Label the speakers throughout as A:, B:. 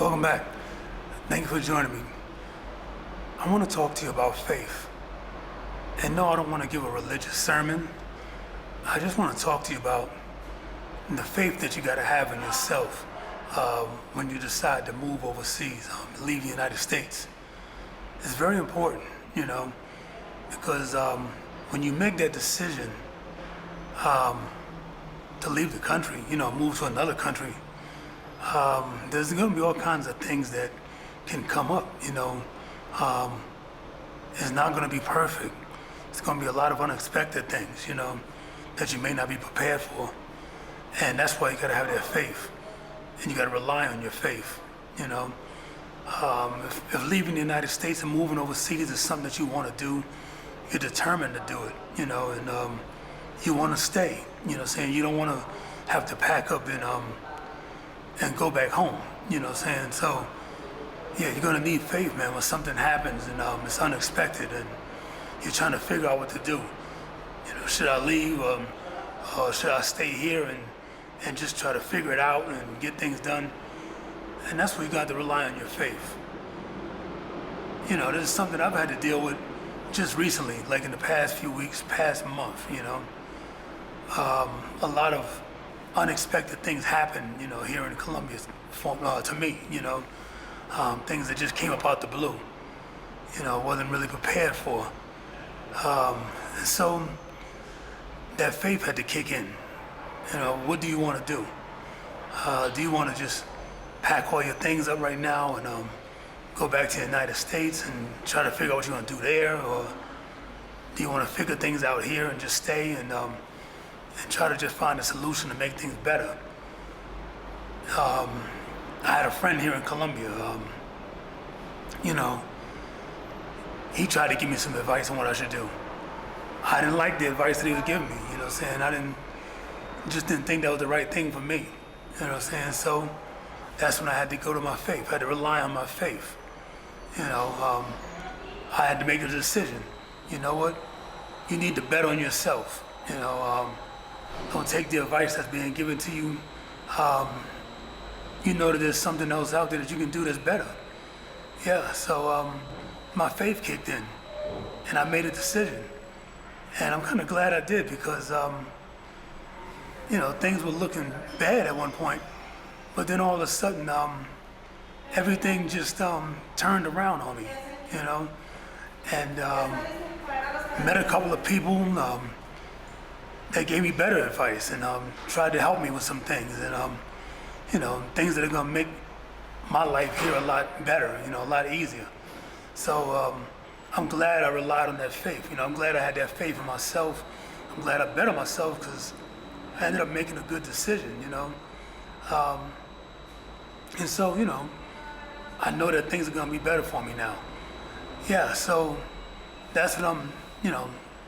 A: Welcome back. Thank you for joining me. I want to talk to you about faith. And no, I don't want to give a religious sermon. I just want to talk to you about the faith that you got to have in yourself when you decide to move overseas, leave the United States. It's very important, because when you make that decision to leave the country, move to another country, there's going to be all kinds of things that can come up, It's not going to be perfect. It's going to be a lot of unexpected things, that you may not be prepared for. And that's why you got to have that faith. And you got to rely on your faith, If leaving the United States and moving overseas is something that you want to do, you're determined to do it, and you want to stay, saying you don't want to have to pack up and go back home, saying. So, yeah, you're going to need faith, man, when something happens and it's unexpected and you're trying to figure out what to do. Should I leave or should I stay here and just try to figure it out and get things done? And that's where you got to rely on your faith. This is something I've had to deal with just recently, like in the past few weeks, past month, a lot of unexpected things happen, here in Colombia to me, things that just came up out the blue, wasn't really prepared for. So that faith had to kick in. What do you want to do? Do you want to just pack all your things up right now and go back to the United States and try to figure out what you're going to do there? Or do you want to figure things out here and just stay and try to just find a solution to make things better? I had a friend here in Colombia, he tried to give me some advice on what I should do. I didn't like the advice that he was giving me, I just didn't think that was the right thing for me, So that's when I had to go to my faith. I had to rly on my faith. I had to make a decision. You know what? You need to bet on yourself. Don't take the advice that's being given to you. You know that there's something else out there that you can do that's better. Yeah, so my faith kicked in, and I made a decision. And I'm kind of glad I did because, things were looking bad at one point, but then all of a sudden, everything just turned around on me, and met a couple of people that gave me better advice and tried to help me with some things and, things that are going to make my life here a lot better, a lot easier. So I'm glad I relied on that faith. I'm glad I had that faith in myself. I'm glad I bet on myself because I ended up making a good decision, And so, I know that things are going to be better for me now. Yeah, so that's what I'm,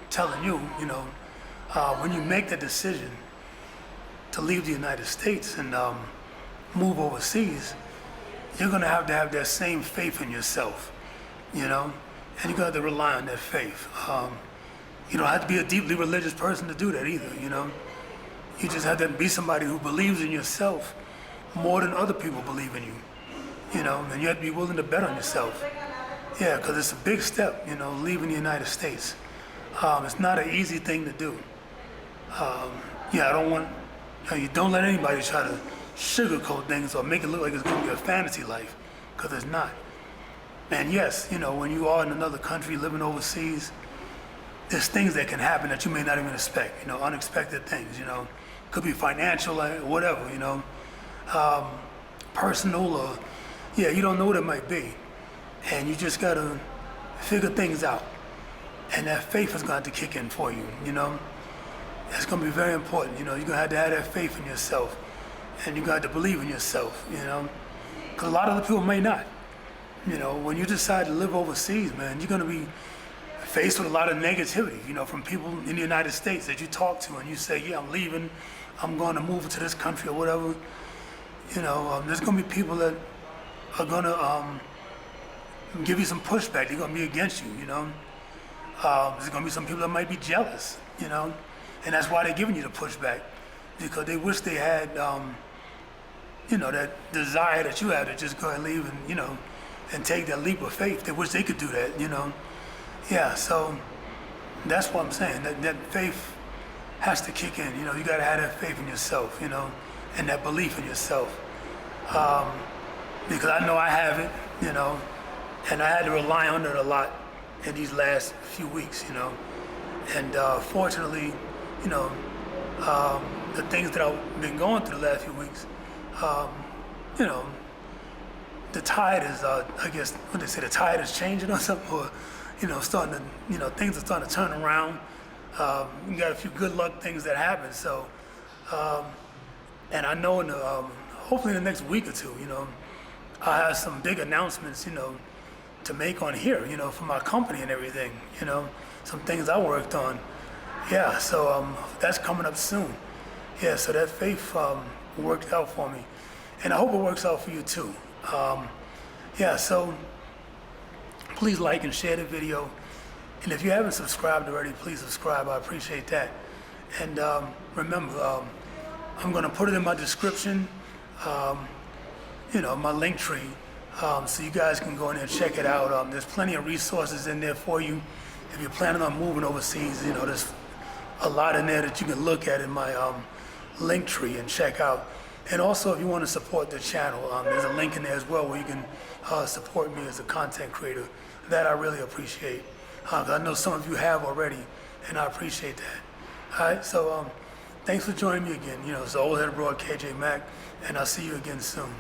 A: telling you, when you make the decision to leave the United States and move overseas, you're going to have that same faith in yourself, and you're going to have to rely on that faith. You don't have to be a deeply religious person to do that either, You just have to be somebody who believes in yourself more than other people believe in you, and you have to be willing to bet on yourself. Yeah, because it's a big step, leaving the United States. It's not an easy thing to do. I don't want, you don't let anybody try to sugarcoat things or make it look like it's going to be a fantasy life, because it's not. And yes, when you are in another country living overseas, there's things that can happen that you may not even expect, unexpected things, Could be financial or whatever, personal or, you don't know what it might be. And you just got to figure things out. And that faith is going to kick in for you, It's going to be very important, You're going to have that faith in yourself. And you got to believe in yourself, Because a lot of other people may not. When you decide to live overseas, man, you're going to be faced with a lot of negativity, from people in the United States that you talk to and you say, yeah, I'm leaving, I'm going to move to this country or whatever. There's going to be people that are going to give you some pushback. They're going to be against you, There's going to be some people that might be jealous, And that's why they're giving you the pushback, because they wish they had that desire that you have to just go and leave and, and take that leap of faith. They wish they could do that. Yeah, so that's what I'm saying. That faith has to kick in. You got to have that faith in yourself, and that belief in yourself. Because I know I have it, and I had to rely on it a lot in these last few weeks, And fortunately, the things that I've been going through the last few weeks, the tide is, I guess, what they say, the tide is changing or something, or, starting to, things are starting to turn around. We got a few good luck things that happen. So, and I know hopefully in the next week or two, I'll have some big announcements, to make on here, for my company and everything, some things I worked on. Yeah, so that's coming up soon. Yeah, so that faith worked out for me. And I hope it works out for you too. Yeah, so please like and share the video. And if you haven't subscribed already, please subscribe. I appreciate that. And remember, I'm going to put it in my description, my link tree, so you guys can go in there and check it out. There's plenty of resources in there for you. If you're planning on moving overseas, there's a lot in there that you can look at in my link tree and check out. And also, if you want to support the channel, there's a link in there as well where you can support me as a content creator. That I really appreciate. I know some of you have already, and I appreciate that. All right, so thanks for joining me again. It's the old head abroad, KJ Mack, and I'll see you again soon.